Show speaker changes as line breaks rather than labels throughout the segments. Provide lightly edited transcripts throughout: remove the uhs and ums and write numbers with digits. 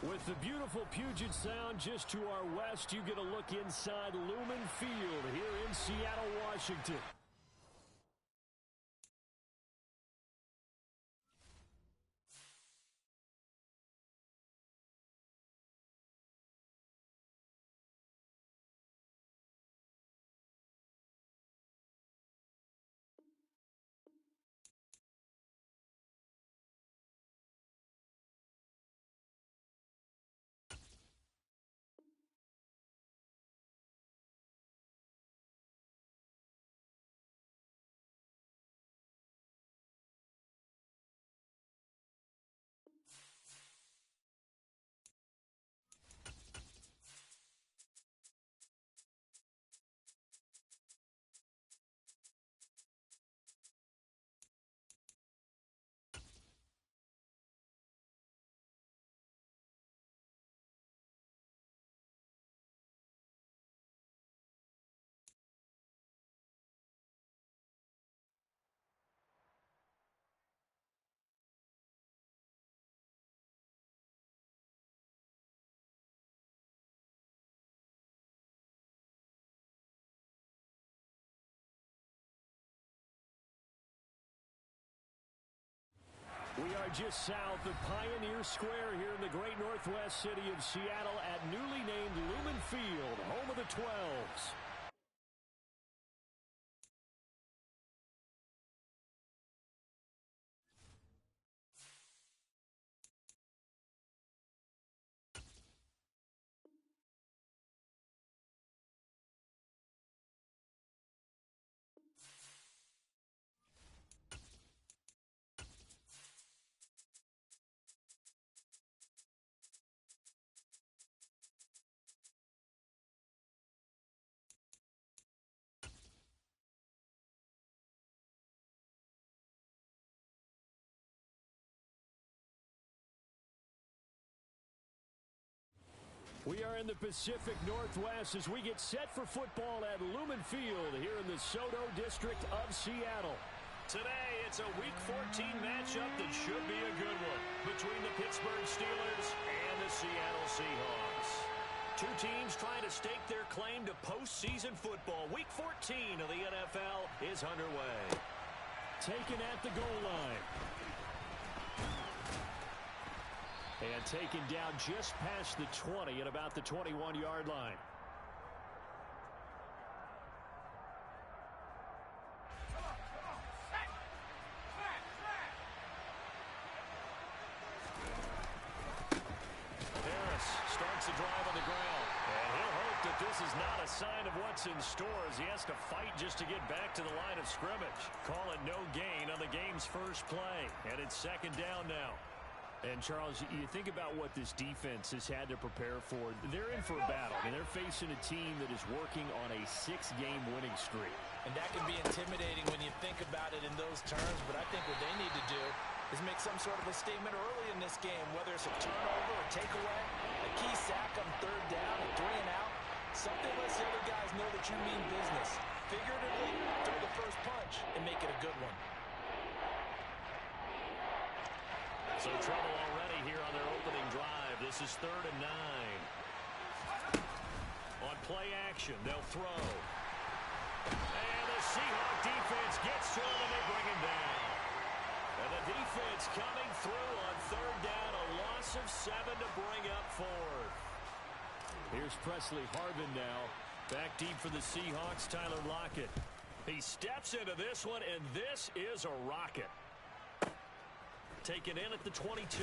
With the beautiful Puget Sound just to our west, you get a look inside Lumen Field here in Seattle, Washington. We are just south of Pioneer Square here in the great northwest city of Seattle at newly named Lumen Field, home of the 12s. We are in the Pacific Northwest as we get set for football at Lumen Field here in the SoDo district of Seattle. Today, it's a Week 14 matchup that should be a good one between the Pittsburgh Steelers and the Seattle Seahawks. Two teams trying to stake their claim to postseason football. Week 14 of the NFL is underway. Taken at the goal line. And taken down just past the 20 at about the 21-yard line. Harris starts the drive on the ground. And he'll hope that this is not a sign of what's in store as he has to fight just to get back to the line of scrimmage. Call it no gain on the game's first play. And it's second down now. And, Charles, you think about what this defense has had to prepare for. They're in for a battle. I mean, they're facing a team that is working on a 6-game winning streak.
And that can be intimidating when you think about it in those terms. But I think what they need to do is make some sort of a statement early in this game, whether it's a turnover or takeaway, a key sack on third down, a 3 and out. Something lets the other guys know that you mean business. Figuratively, throw the first punch and make it a good one.
So trouble already here on their opening drive. This is 3rd and 9. On play action, they'll throw. And the Seahawk defense gets to him and they bring him down. And the defense coming through on 3rd down. A loss of 7 to bring up 4th. Here's Presley Harvin now. Back deep for the Seahawks, Tyler Lockett. He steps into this one, and this is a rocket. Taken in at the 22.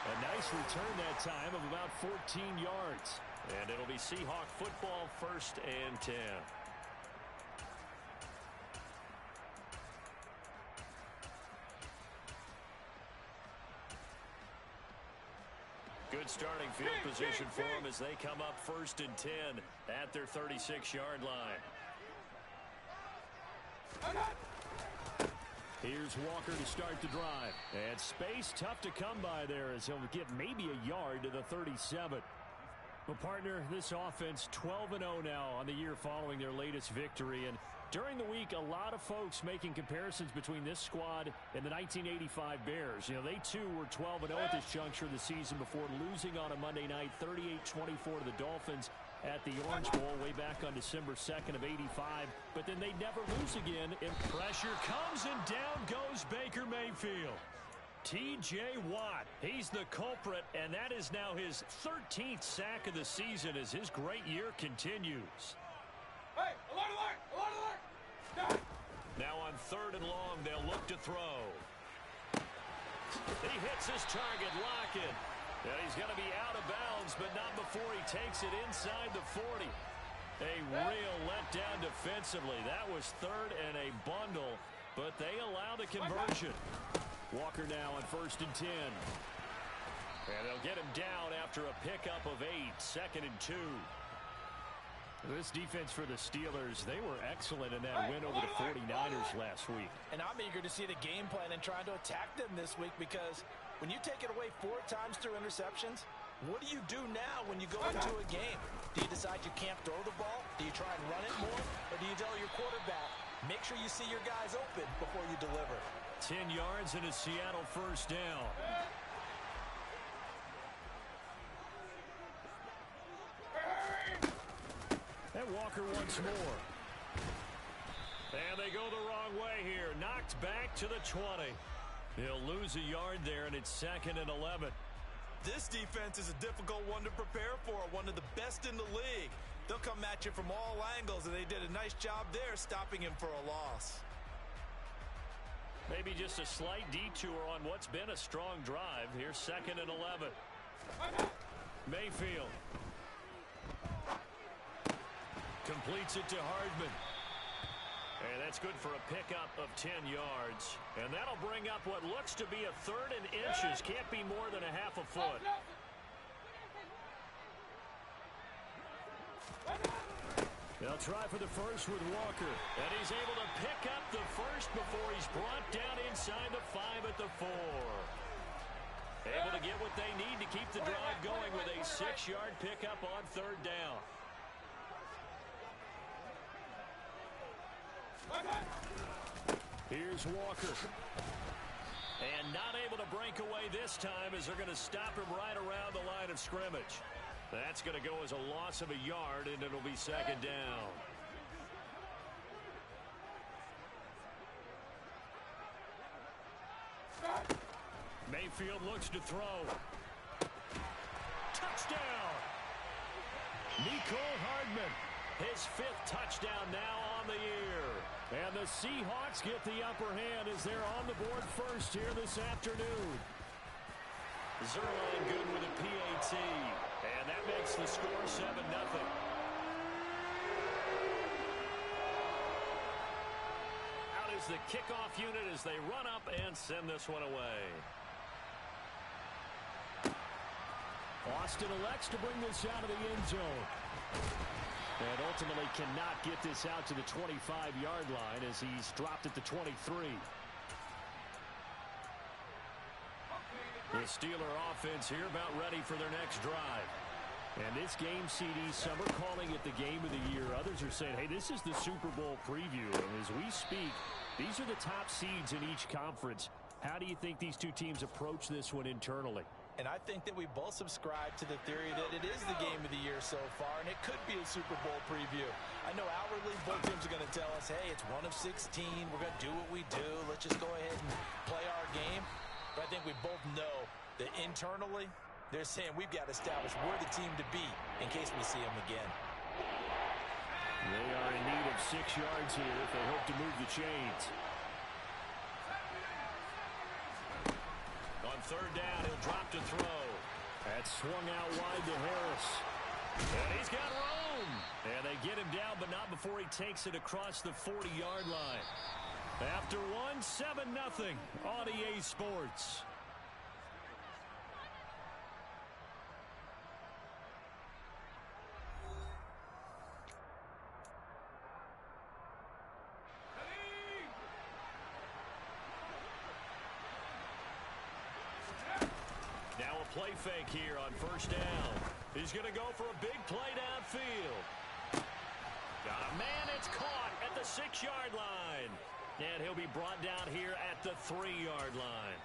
A nice return that time of about 14 yards. And it'll be Seahawk football, 1st and 10. Good starting field position for them as they come up 1st and 10 at their 36-yard line. Here's Walker to start the drive. And space tough to come by there as he'll get maybe a yard to the 37. Well, partner, this offense 12-0 now on the year following their latest victory. And During the week, a lot of folks making comparisons between this squad and the 1985 Bears. You know, they too were 12-0 at this juncture of the season before losing on a Monday night 38-24 to the Dolphins at the Orange Bowl way back on December 2nd of '85. But then they never lose again. And pressure comes and down goes Baker Mayfield. T.J. Watt, he's the culprit, and that is now his 13th sack of the season as his great year continues.
Hey, alert!
Now on 3rd and long, they'll look to throw. He hits his target, Lockett. And he's going to be out of bounds, but not before he takes it inside the 40. A real letdown defensively. That was 3rd and a bundle, but they allow the conversion. Walker now on 1st and 10. And they'll get him down after a pickup of 8, 2nd and 2. This defense for the Steelers, they were excellent in that win over the 49ers last week.
And I'm eager to see the game plan and trying to attack them this week, because when you take it away 4 times through interceptions, what do you do now when you go into a game? Do you decide you can't throw the ball? Do you try and run it more? Or do you tell your quarterback, make sure you see your guys open before you deliver?
10 yards and a Seattle 1st down. And Walker once more. And they go the wrong way here. Knocked back to the 20. He'll lose a yard there, and it's 2nd and 11.
This defense is a difficult one to prepare for, one of the best in the league. They'll come at you from all angles, and they did a nice job there stopping him for a loss.
Maybe just a slight detour on what's been a strong drive. Here's 2nd and 11. Mayfield. Completes it to Hardman. And that's good for a pickup of 10 yards. And that'll bring up what looks to be a 3rd and inches. Can't be more than a half a foot. They'll try for the first with Walker. And he's able to pick up the first before he's brought down inside the 5 at the 4. Able to get what they need to keep the drive going with a 6-yard pickup on 3rd down. Here's Walker. And not able to break away this time as they're going to stop him right around the line of scrimmage. That's going to go as a loss of a yard, and it'll be 2nd down. Mayfield looks to throw. Touchdown! Mecole Hardman. His 5th touchdown now on the year. And the Seahawks get the upper hand as they're on the board first here this afternoon. Zerline good with a PAT. And that makes the score 7-0. Out is the kickoff unit as they run up and send this one away. Austin elects to bring this out of the end zone. And ultimately cannot get this out to the 25-yard line as he's dropped at the 23. The Steeler offense here about ready for their next drive. And this game, CD, some are calling it the game of the year. Others are saying, hey, this is the Super Bowl preview. And as we speak, these are the top seeds in each conference. How do you think these two teams approach this one internally?
And I think that we both subscribe to the theory that it is the game of the year so far, and it could be a Super Bowl preview. I know outwardly both teams are going to tell us, hey, it's 1 of 16. We're going to do what we do. Let's just go ahead and play our game. But I think we both know that internally, they're saying we've got to establish we're the team to beat in case we see them again.
They are in need of 6 yards here if they hope to move the chains. On 3rd down, he'll drop to throw. That's swung out wide to Harris. And he's got room. And they get him down, but not before he takes it across the 40-yard line. After one, 7-0 on EA Sports. Now a play fake here on 1st down. He's going to go for a big play downfield. Got a man, it's caught at the 6-yard he'll be brought down here at the 3-yard line.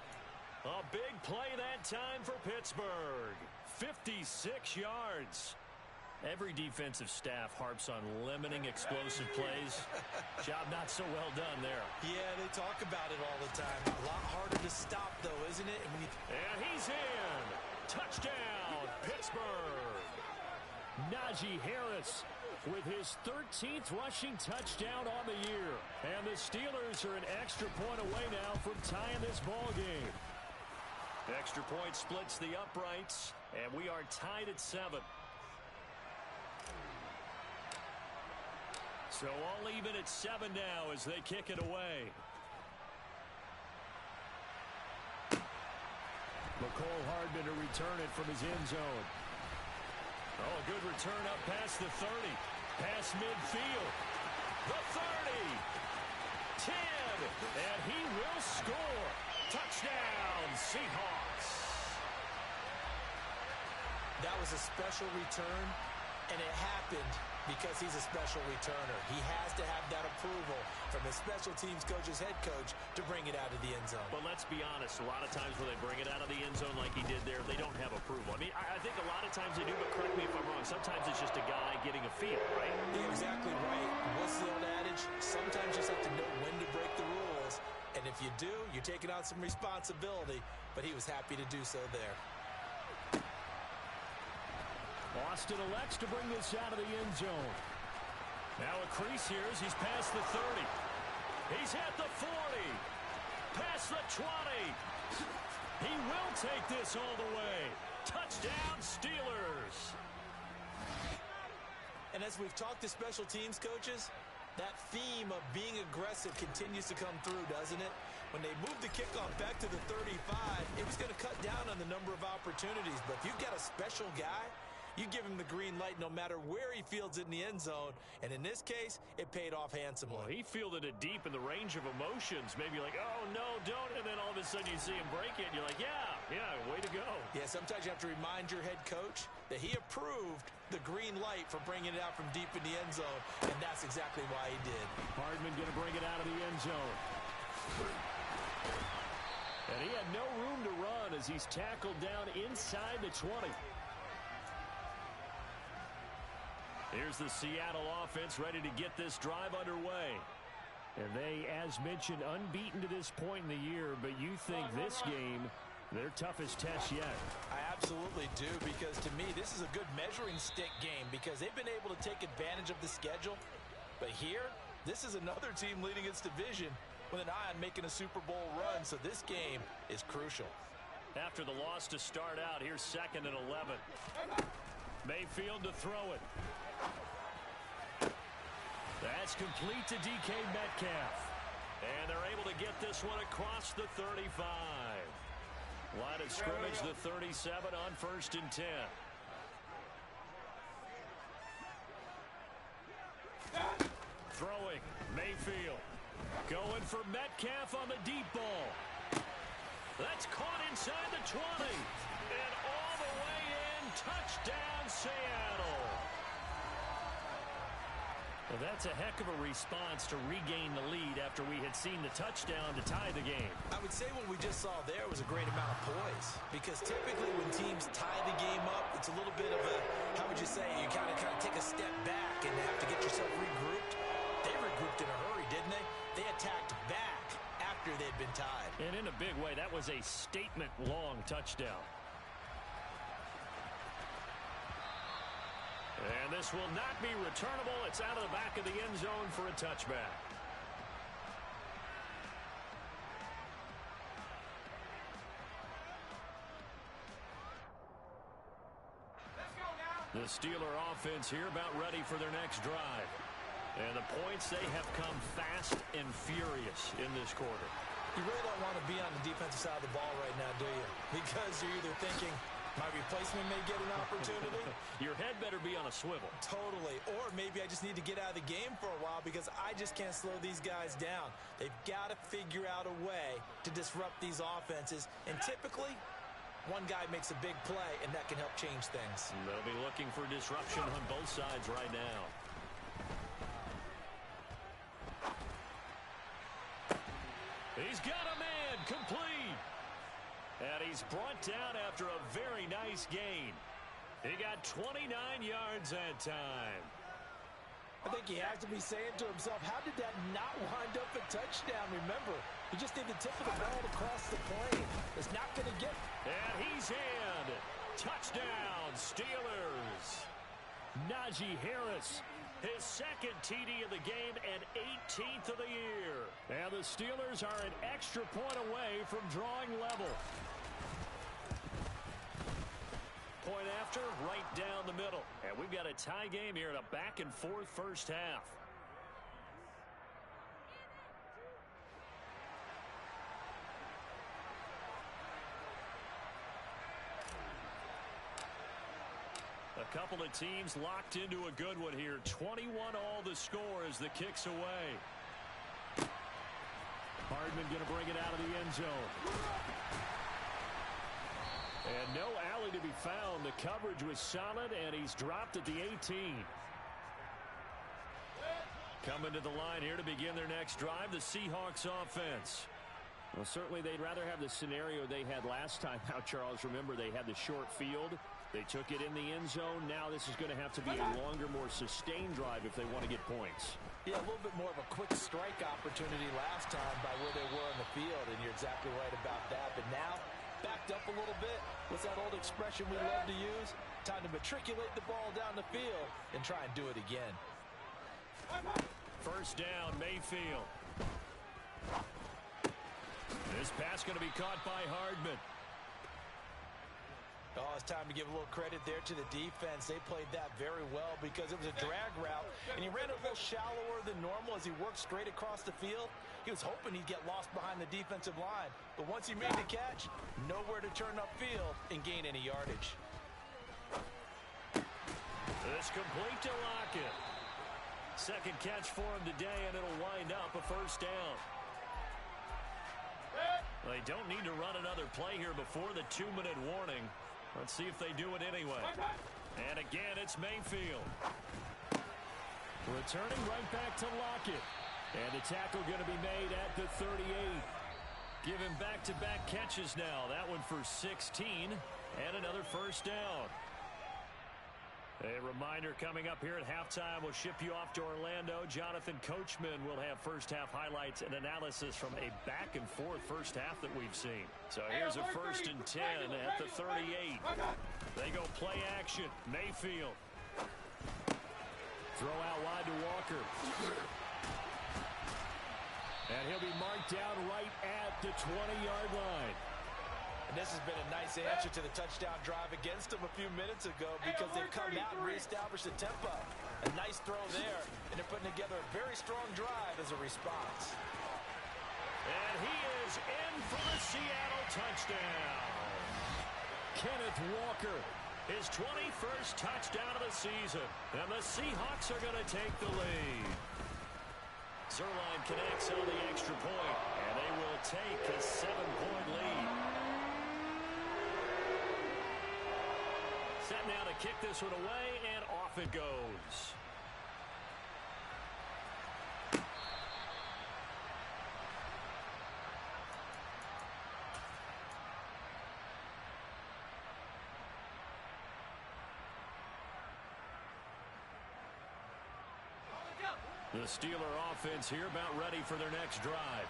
A big play that time for Pittsburgh. 56 yards. Every defensive staff harps on limiting explosive plays. Job not so well done there.
Yeah, they talk about it all the time. A lot harder to stop, though, isn't it?
And he's in. Touchdown, Pittsburgh. Najee Harris with his 13th rushing touchdown on the year. And the Steelers are an extra point away now from tying this ball game. Extra point splits the uprights, and we are tied at 7. So all even at 7 now as they kick it away. McCole Hardman to return it from his end zone. Oh, a good return up past the 30. Past midfield. The 30. 10. And he will score. Touchdown, Seahawks.
That was a special return, and it happened because he's a special returner. He has to have that approval from his special teams coach's head coach to bring it out of the end zone.
But let's be honest, a lot of times when they bring it out of the end zone like he did there, they don't have approval. I mean, I think a lot of times they do, but correct me if I'm wrong. Sometimes it's just a guy getting a feel, right?
You're exactly right. What's the old adage? Sometimes you just have to know when to break the rules. And if you do, you're taking on some responsibility. But he was happy to do so there.
Austin elects to bring this out of the end zone. Now a crease here as he's past the 30. He's at the 40. Past the 20. He will take this all the way. Touchdown, Steelers.
And as we've talked to special teams coaches, that theme of being aggressive continues to come through, doesn't it? When they moved the kickoff back to the 35, it was going to cut down on the number of opportunities. But if you've got a special guy, you give him the green light no matter where he fields it in the end zone. And in this case, it paid off handsomely.
Well, he fielded it deep in the range of emotions. Maybe like, oh, no, don't. And then all of a sudden you see him break it. And you're like, yeah, way to go.
Yeah, sometimes you have to remind your head coach that he approved the green light for bringing it out from deep in the end zone. And that's exactly why he did.
Hardman going to bring it out of the end zone. And he had no room to run as he's tackled down inside the 20. Here's the Seattle offense ready to get this drive underway. And they, as mentioned, unbeaten to this point in the year, but you think this game, their toughest test yet.
I absolutely do, because to me, this is a good measuring stick game because they've been able to take advantage of the schedule. But here, this is another team leading its division with an eye on making a Super Bowl run, so this game is crucial.
After the loss to start out, here's 2nd and 11. Mayfield to throw it. That's complete to DK Metcalf. And they're able to get this one across the 35. Line of scrimmage, the 37 on 1st and 10. Throwing, Mayfield. Going for Metcalf on the deep ball. That's caught inside the 20. And all the way in, touchdown Seattle. Well, that's a heck of a response to regain the lead after we had seen the touchdown to tie the game.
I would say what we just saw there was a great amount of poise, because typically when teams tie the game up, it's a little bit of a, how would you say, you kind of take a step back and have to get yourself regrouped. They regrouped in a hurry, didn't they? They attacked back after they'd been tied.
And in a big way, that was a statement-long touchdown. And this will not be returnable. It's out of the back of the end zone for a touchback. The Steeler offense here about ready for their next drive. And the points, they have come fast and furious in this quarter.
You really don't want to be on the defensive side of the ball right now, do you? Because you're either thinking, my replacement may get an opportunity.
Your head better be on a swivel.
Totally. Or maybe I just need to get out of the game for a while because I just can't slow these guys down. They've got to figure out a way to disrupt these offenses. And typically, one guy makes a big play, and that can help change things.
They'll be looking for disruption on both sides right now. He's got a man, complete. And he's brought down after a very nice gain. He got 29 yards that time.
I think he has to be saying to himself, how did that not wind up a touchdown? Remember, he just did the tip of the ball to cross the plane. It's not going to get...
And he's in. Touchdown, Steelers. Najee Harris, his second TD of the game and 18th of the year. And the Steelers are an extra point away from drawing level. Point after, right down the middle. And we've got a tie game here in a back-and-forth first half. A couple of teams locked into a good one here. 21 all the score as the kick's away. Hardman going to bring it out of the end zone. And no alley to be found. The coverage was solid, and he's dropped at the 18. Coming to the line here to begin their next drive, the Seahawks offense. Well, certainly they'd rather have the scenario they had last time out, Charles. Remember, they had the short field. They took it in the end zone. Now this is going to have to be a longer, more sustained drive if they want to get points.
Yeah, a little bit more of a quick strike opportunity last time by where they were on the field, and you're exactly right about that. But now, backed up a little bit. What's that old expression we love to use? Time to matriculate the ball down the field and try and do it again.
First down, Mayfield. This pass going to be caught by Hardman.
Oh, it's time to give a little credit there to the defense. They played that very well because it was a drag route, and he ran a little shallower than normal as he worked straight across the field. He was hoping he'd get lost behind the defensive line, but once he made the catch, nowhere to turn upfield and gain any yardage.
This complete to Lockett. Second catch for him today, and it'll wind up a first down. They don't need to run another play here before the 2-minute warning. Let's see if they do it anyway. And again, it's Mayfield. Returning right back to Lockett. And the tackle going to be made at the 38. Give him back-to-back catches now. That one for 16 and another first down. A reminder coming up here at halftime, we'll ship you off to Orlando. Jonathan Coachman will have first-half highlights and analysis from a back-and-forth first half that we've seen. So here's a 1st and 10 at the 38. They go play action. Mayfield. Throw out wide to Walker. And he'll be marked down right at the 20-yard line.
And this has been a nice answer to the touchdown drive against them a few minutes ago because they've come out and reestablished the tempo. A nice throw there, and they're putting together a very strong drive as a response.
And he is in for the Seattle touchdown. Kenneth Walker, his 21st touchdown of the season. And the Seahawks are going to take the lead. Zuerlein connects on the extra point, and they will take a 7-point lead. Set now to kick this one away, and off it goes. The Steeler offense here about ready for their next drive.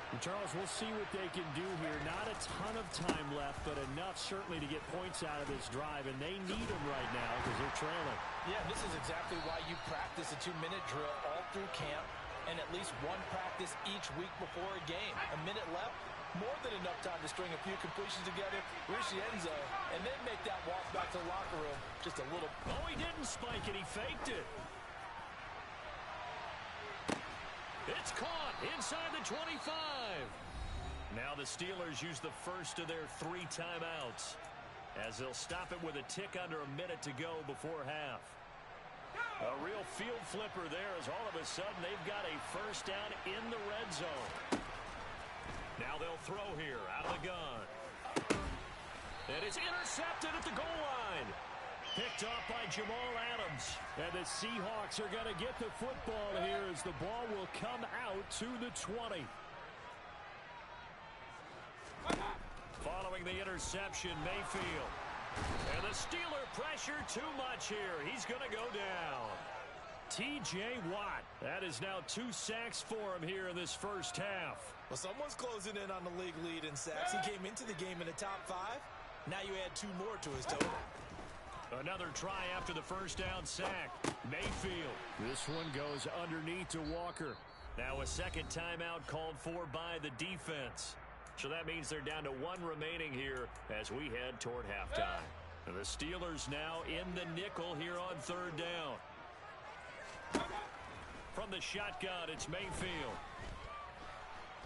And Charles, we'll see what they can do here. Not a ton of time left, but enough certainly to get points out of this drive, and they need them right now because they're trailing.
Yeah, this is exactly why you practice a 2-minute drill all through camp and at least one practice each week before a game. A minute left, more than enough time to string a few completions together, reach the end zone, and then make that walk back to the locker room just a little.
Oh, he didn't spike it. He faked it. It's caught inside the 25. Now the Steelers use the first of their 3 timeouts as they'll stop it with a tick under a minute to go before half. A real field flipper there as all of a sudden they've got a first down in the red zone. Now they'll throw here out of the gun. And it's intercepted at the goal line. Picked off by Jamal Adams. And the Seahawks are going to get the football here as the ball will come out to the 20. throwing the interception, Mayfield. And the Steeler pressure too much here. He's going to go down. T.J. Watt. That is now 2 sacks for him here in this first half.
Well, someone's closing in on the league lead in sacks. He came into the game in the top 5. Now you add 2 more to his total.
Another try after the first down sack. Mayfield. This one goes underneath to Walker. Now a second timeout called for by the defense. So that means they're down to 1 remaining here as we head toward halftime. And the Steelers now in the nickel here on 3rd down. From the shotgun, it's Mayfield.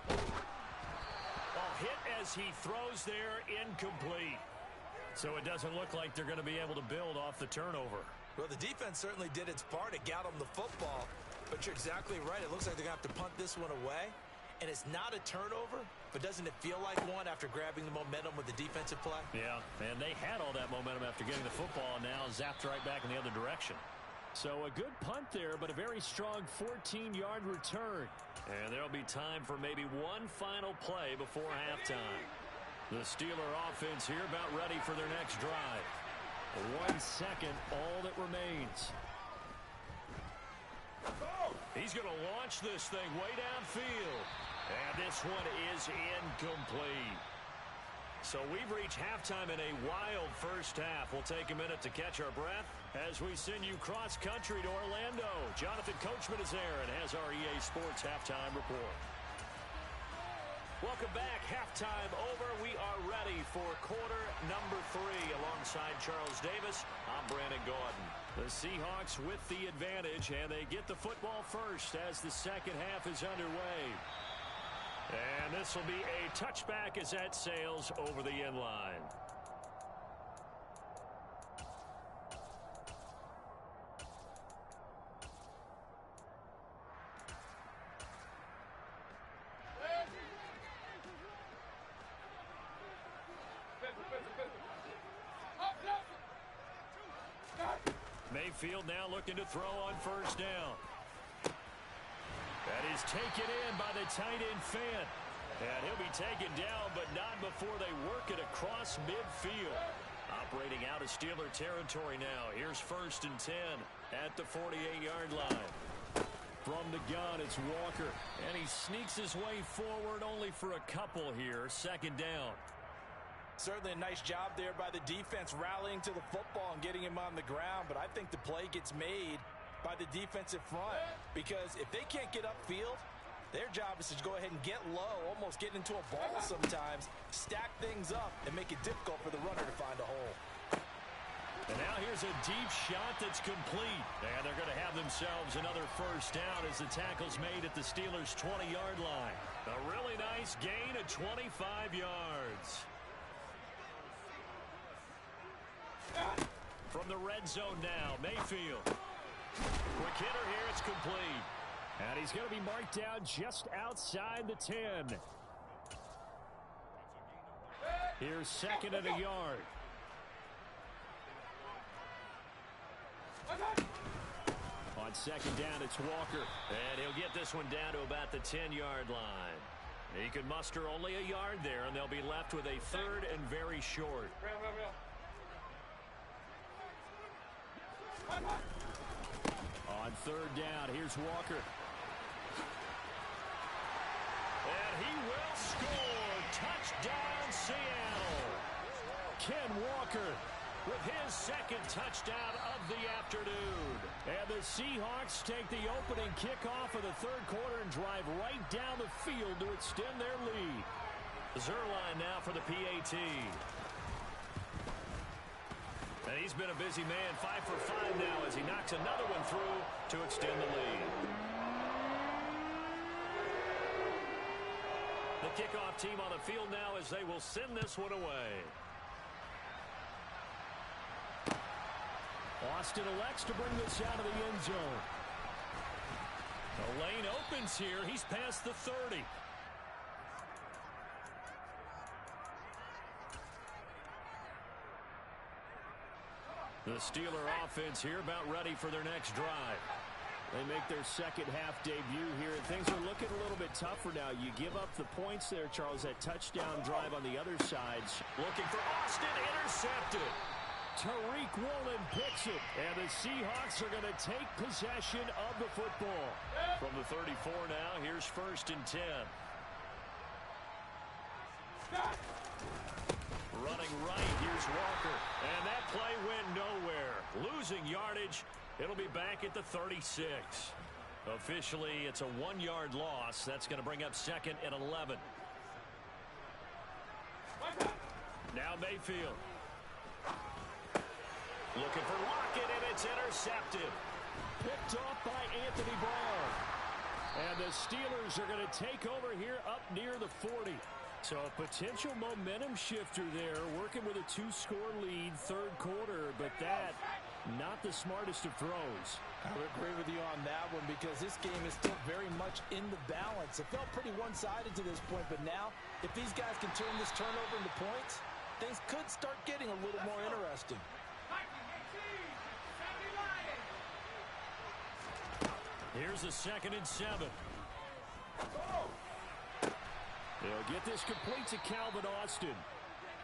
Ball hit as he throws there, incomplete. So it doesn't look like they're going to be able to build off the turnover.
Well, the defense certainly did its part to get them the football. But you're exactly right. It looks like they're going to have to punt this one away. And it's not a turnover, but doesn't it feel like one after grabbing the momentum with the defensive play?
Yeah, and they had all that momentum after getting the football, and now zapped right back in the other direction. So a good punt there, but a very strong 14-yard return. And there'll be time for maybe one final play before halftime. The Steeler offense here about ready for their next drive. 1 second, all that remains. He's going to launch this thing way downfield. And this one is incomplete. So we've reached halftime in a wild first half. We'll take a minute to catch our breath as we send you cross-country to Orlando. Jonathan Coachman is there and has our EA Sports Halftime Report. Welcome back. Halftime over. We are ready for quarter number 3. Alongside Charles Davis, I'm Brandon Gaudin. The Seahawks with the advantage, and they get the football first as the second half is underway. And this will be a touchback as that sails over the end line. Mayfield now looking to throw on first down. That is taken in by the tight end Fant. And he'll be taken down, but not before they work it across midfield. Operating out of Steeler territory now. Here's 1st and 10 at the 48-yard line. From the gun, it's Walker. And he sneaks his way forward only for a couple here. 2nd down.
Certainly a nice job there by the defense rallying to the football and getting him on the ground. But I think the play gets made by the defensive front, because if they can't get upfield, their job is to go ahead and get low, almost get into a ball sometimes, stack things up, and make it difficult for the runner to find a hole.
And now here's a deep shot that's complete. And they're going to have themselves another first down as the tackle's made at the Steelers' 20-yard line. A really nice gain of 25 yards. From the red zone now, Mayfield. Quick hitter here, it's complete. And he's going to be marked down just outside the 10. Here's 2nd and a yard. On 2nd down, it's Walker. And he'll get this one down to about the 10-yard line. He could muster only a yard there, and they'll be left with a 3rd and very short. On 3rd down, here's Walker. And he will score. Touchdown, Seattle. Ken Walker with his 2nd touchdown of the afternoon. And the Seahawks take the opening kickoff of the 3rd quarter and drive right down the field to extend their lead. Zuerlein now for the PAT. And he's been a busy man, 5 for 5 now as he knocks another one through to extend the lead. The kickoff team on the field now as they will send this one away. Austin elects to bring this out of the end zone. The lane opens here. He's past the 30. The Steeler offense here about ready for their next drive. They make their second half debut here, and things are looking a little bit tougher now. You give up the points there, Charles, that touchdown drive on the other side. Looking for Austin, intercepted. Tariq Woolen picks it, and the Seahawks are going to take possession of the football. From the 34 now, here's 1st and 10. Running right, here's Walker, and that play went nowhere. Losing yardage. It'll be back at the 36. Officially, it's a 1-yard loss. That's going to bring up 2nd and 11. Now Mayfield. Looking for Lockett, and it's intercepted. Picked off by Anthony Barr. And the Steelers are going to take over here up near the 40. So a potential momentum shifter there, working with a 2-score lead, 3rd quarter, but that not the smartest of throws.
I would agree with you on that one because this game is still very much in the balance. It felt pretty one-sided to this point, but now if these guys can turn this turnover into points, things could start getting a little more interesting.
Here's a 2nd and 7. They'll get this complete to Calvin Austin.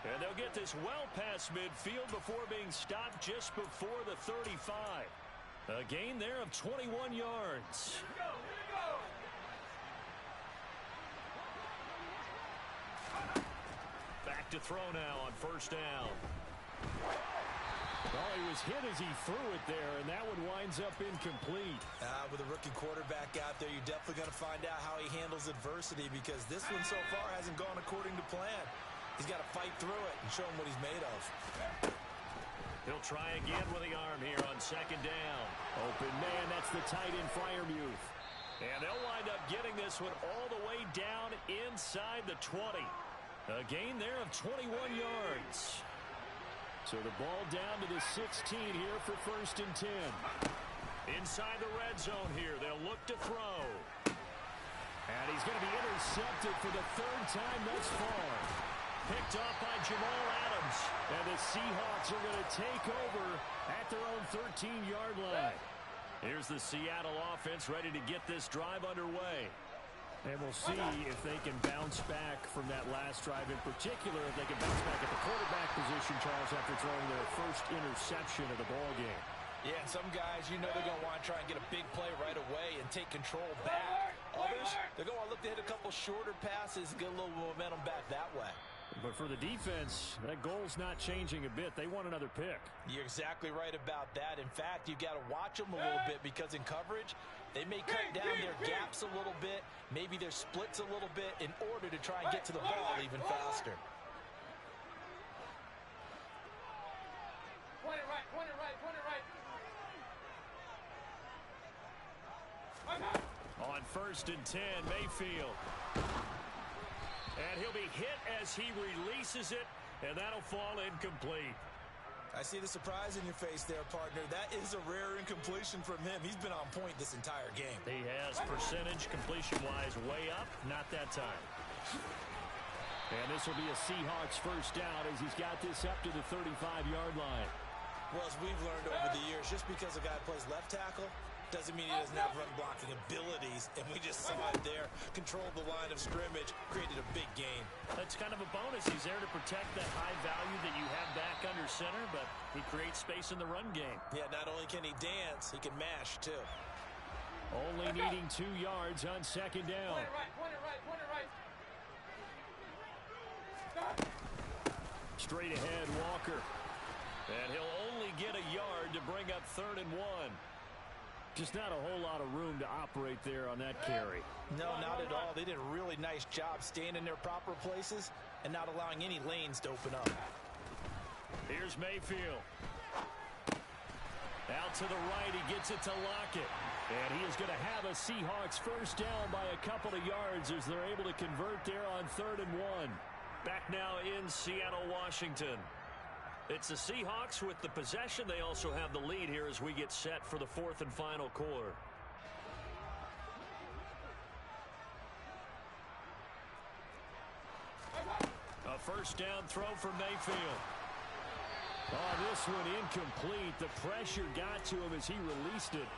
And they'll get this well past midfield before being stopped just before the 35. A gain there of 21 yards. Back to throw now on 1st down. Well, he was hit as he threw it there, and that one winds up incomplete.
With a rookie quarterback out there, you're definitely going to find out how he handles adversity because this one so far hasn't gone according to plan. He's got to fight through it and show him what he's made of.
He'll try again with the arm here on 2nd down. Open man, that's the tight end Freiermuth. And they'll wind up getting this one all the way down inside the 20. A gain there of 21 yards. So the ball down to the 16 here for 1st and 10. Inside the red zone here, they'll look to throw. And he's going to be intercepted for the 3rd time thus far. Picked off by Jamal Adams. And the Seahawks are going to take over at their own 13-yard line. Here's the Seattle offense ready to get this drive underway. And we'll see if they can bounce back from that last drive, in particular if they can bounce back at the quarterback position, Charles, after throwing their first interception of the ballgame.
Yeah, and some guys, you know they're going to want to try and get a big play right away and take control back. Others, they're going to want to look to hit a couple shorter passes and get a little momentum back that way.
But for the defense, that goal's not changing a bit. They want another pick.
You're exactly right about that. In fact, you've got to watch them a little bit because in coverage, they may cut down their gaps a little bit, maybe their splits a little bit in order to try and get to the ball even faster.
Point it right, point it right, point it right.
On 1st and 10, Mayfield. And he'll be hit as he releases it, and that'll fall incomplete.
I see the surprise in your face there, partner. That is a rare incompletion from him. He's been on point this entire game.
He has percentage completion-wise way up, not that time. And this will be a Seahawks 1st down as he's got this up to the 35-yard line.
Well, as we've learned over the years, just because a guy plays left tackle doesn't mean he doesn't have run blocking abilities, and we just saw it there. Controlled the line of scrimmage, created a big gain.
That's kind of a bonus. He's there to protect that high value that you have back under center, but he creates space in the run game.
Yeah, not only can he dance, he can mash, too.
Only needing 2 yards on 2nd down.
Point it right, point it right, point it right.
Straight ahead, Walker. And he'll only get a yard to bring up 3rd and 1. Just not a whole lot of room to operate there on that carry.
No, not at all. They did a really nice job staying in their proper places and not allowing any lanes to open up.
Here's Mayfield. Out to the right, he gets it to Lockett. And he is going to have a Seahawks 1st down by a couple of yards as they're able to convert there on 3rd and 1. Back now in Seattle, Washington. It's the Seahawks with the possession. They also have the lead here as we get set for the 4th and final quarter. A 1st down throw for Mayfield. Oh, this one incomplete. The pressure got to him as he released it.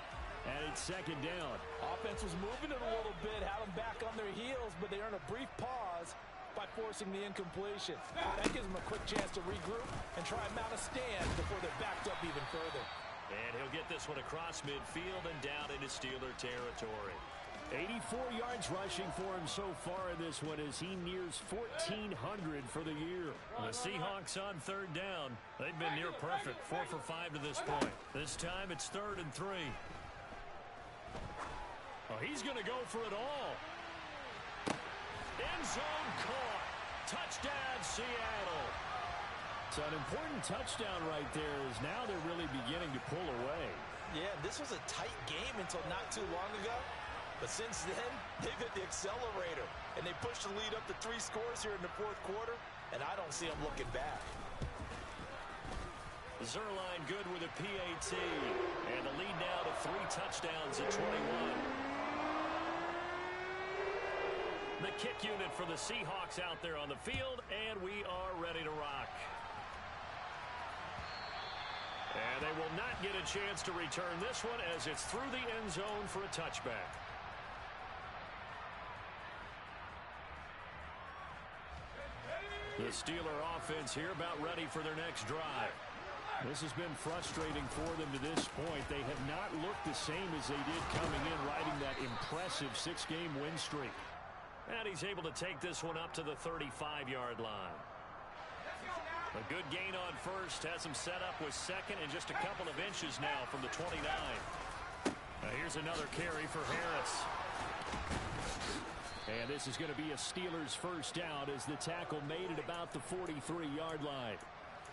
and it's second down.
Offense was moving it a little bit, had them back on their heels, but they earned a brief pause by forcing the incompletion. That gives them a quick chance to regroup and try and mount a stand before they're backed up even further.
And he'll get this one across midfield and down into Steeler territory.
84 yards rushing for him so far in this one as he nears 1,400 for the year.
The Seahawks on third down. They've been near perfect, 4 for 5 to this point. This time it's 3rd and 3. Oh, he's going to go for it all. End zone caught. Touchdown, Seattle.
So an important touchdown right there is now they're really beginning to pull away.
Yeah, this was a tight game until not too long ago. But since then, they've hit the accelerator. And they pushed the lead up to 3 scores here in the 4th quarter. And I don't see them looking back.
Zuerlein good with a PAT. And the lead now to 3 touchdowns at 21. The kick unit for the Seahawks out there on the field. And we are ready to rock. And they will not get a chance to return this one as it's through the end zone for a touchback. The Steeler offense here about ready for their next drive.
This has been frustrating for them to this point. They have not looked the same as they did coming in, riding that impressive 6-game win streak.
And he's able to take this one up to the 35-yard line. A good gain on first, has him set up with second and just a couple of inches now from the 29. Here's another carry for Harris.
And this is going to be a Steelers first down as the tackle made at about the 43-yard line.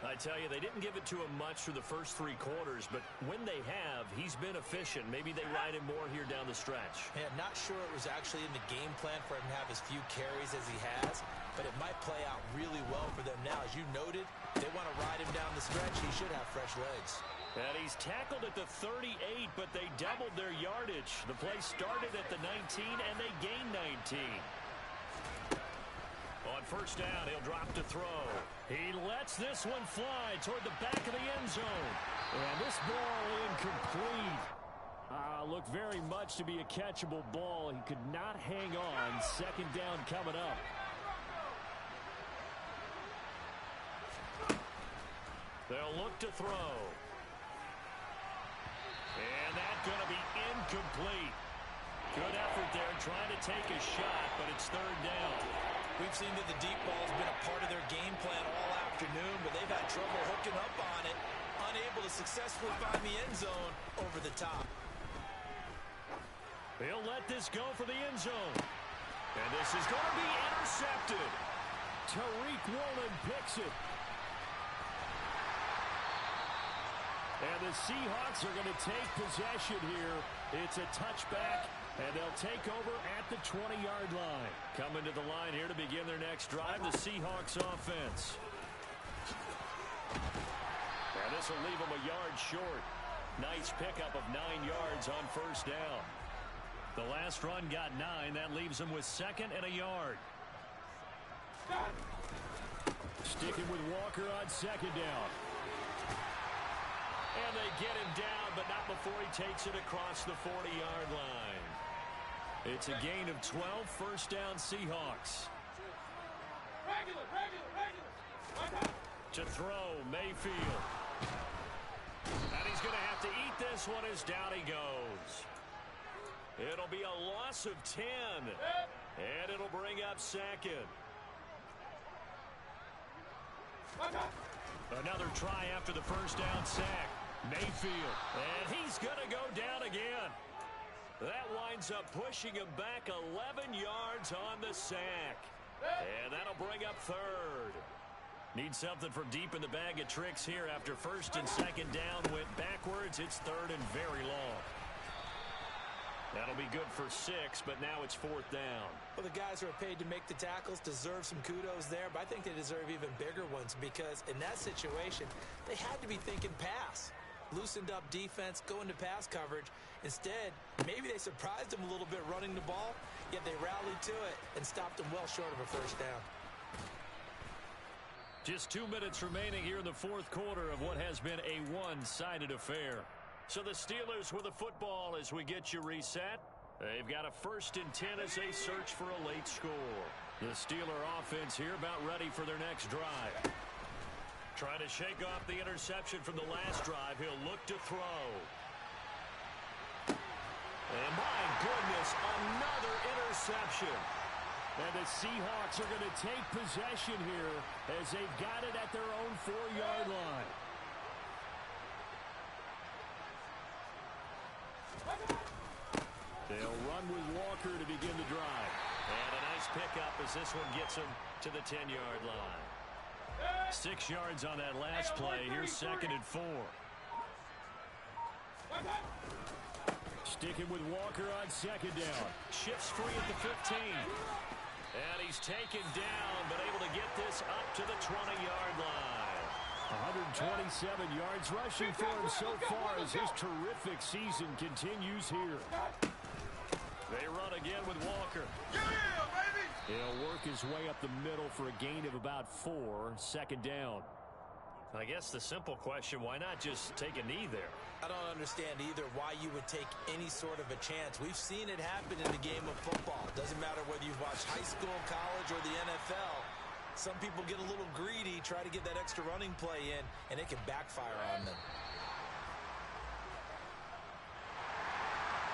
I tell you, they didn't give it to him much through the first 3 quarters, but when they have, he's been efficient. Maybe they ride him more here down the stretch.
Yeah, not sure it was actually in the game plan for him to have as few carries as he has, but it might play out really well for them now. As you noted, they want to ride him down the stretch. He should have fresh legs.
And he's tackled at the 38, but they doubled their yardage. The play started at the 19, and they gained 19. On first down, he'll drop to throw. He lets this one fly toward the back of the end zone.
And this ball incomplete. Looked very much to be a catchable ball. He could not hang on. Second down coming up.
They'll look to throw. And that's going to be incomplete. Good effort there trying to take a shot, but it's 3rd down.
We've seen that the deep ball has been a part of their game plan all afternoon, but they've had trouble hooking up on it, unable to successfully find the end zone over the top.
He'll let this go for the end zone. And this is going to be intercepted.
Tariq Woolen picks it. And the Seahawks are going to take possession here. It's a touchback, and they'll take over at the 20-yard line.
Coming to the line here to begin their next drive, the Seahawks offense. And this will leave them a yard short. Nice pickup of 9 yards on first down. The last run got 9. That leaves them with 2nd and a yard.
Sticking with Walker on 2nd down.
And they get him down, but not before he takes it across the 40-yard line. It's a gain of 12, first down Seahawks. To throw, Mayfield. And he's going to have to eat this one as down he goes. It'll be a loss of 10. And it'll bring up 2nd. Another try after the first down sack. Mayfield. And he's going to go down again. That winds up pushing him back 11 yards on the sack. And that'll bring up 3rd. Need something from deep in the bag of tricks here after first and second down went backwards. It's 3rd and very long. That'll be good for 6, but now it's 4th down.
Well, the guys who are paid to make the tackles deserve some kudos there, but I think they deserve even bigger ones because in that situation, they had to be thinking pass. Loosened up defense, going to pass coverage. Instead, maybe they surprised them a little bit running the ball, yet they rallied to it and stopped them well short of a first down.
Just 2 minutes remaining here in the 4th quarter of what has been a one-sided affair. So the Steelers with the football as we get you reset. They've got a 1st and 10 as they search for a late score. The Steeler offense here about ready for their next drive. Trying to shake off the interception from the last drive. He'll look to throw. And my goodness, another interception.
And the Seahawks are going to take possession here as they've got it at their own 4-yard line. They'll run with Walker to begin the drive.
And a nice pickup as this one gets him to the 10-yard line. 6 yards on that last play. Here's 2nd and 4.
Sticking with Walker on 2nd down.
Shifts free at the 15. And he's taken down, but able to get this up to the 20-yard line.
127 yards rushing for him so far as his terrific season continues here.
They run again with Walker.
Yeah, baby!
He'll work his way up the middle for a gain of about 4. 2nd down.
I guess the simple question, why not just take a knee there?
I don't understand either why you would take any sort of a chance. We've seen it happen in the game of football. Doesn't matter whether you've watched high school, college, or the NFL. Some people get a little greedy, try to get that extra running play in, and it can backfire on them.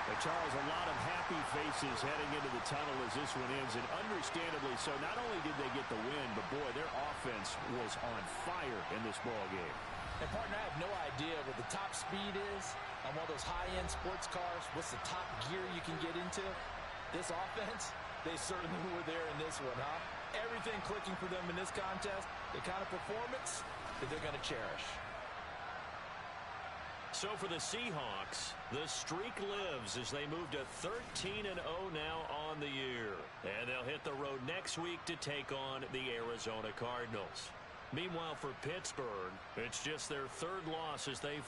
But Charles, a lot of happy faces heading into the tunnel as this one ends, and understandably so. Not only did they get the win, but boy, their offense was on fire in this ball game.
And partner, I have no idea what the top speed is on one of those high-end sports cars. What's the top gear you can get into? This offense, they certainly were there in this one, huh? Everything clicking for them in this contest, the kind of performance that they're going to cherish.
So for the Seahawks, the streak lives as they move to 13-0 now on the year. And they'll hit the road next week to take on the Arizona Cardinals. Meanwhile, for Pittsburgh, it's just their 3rd loss as they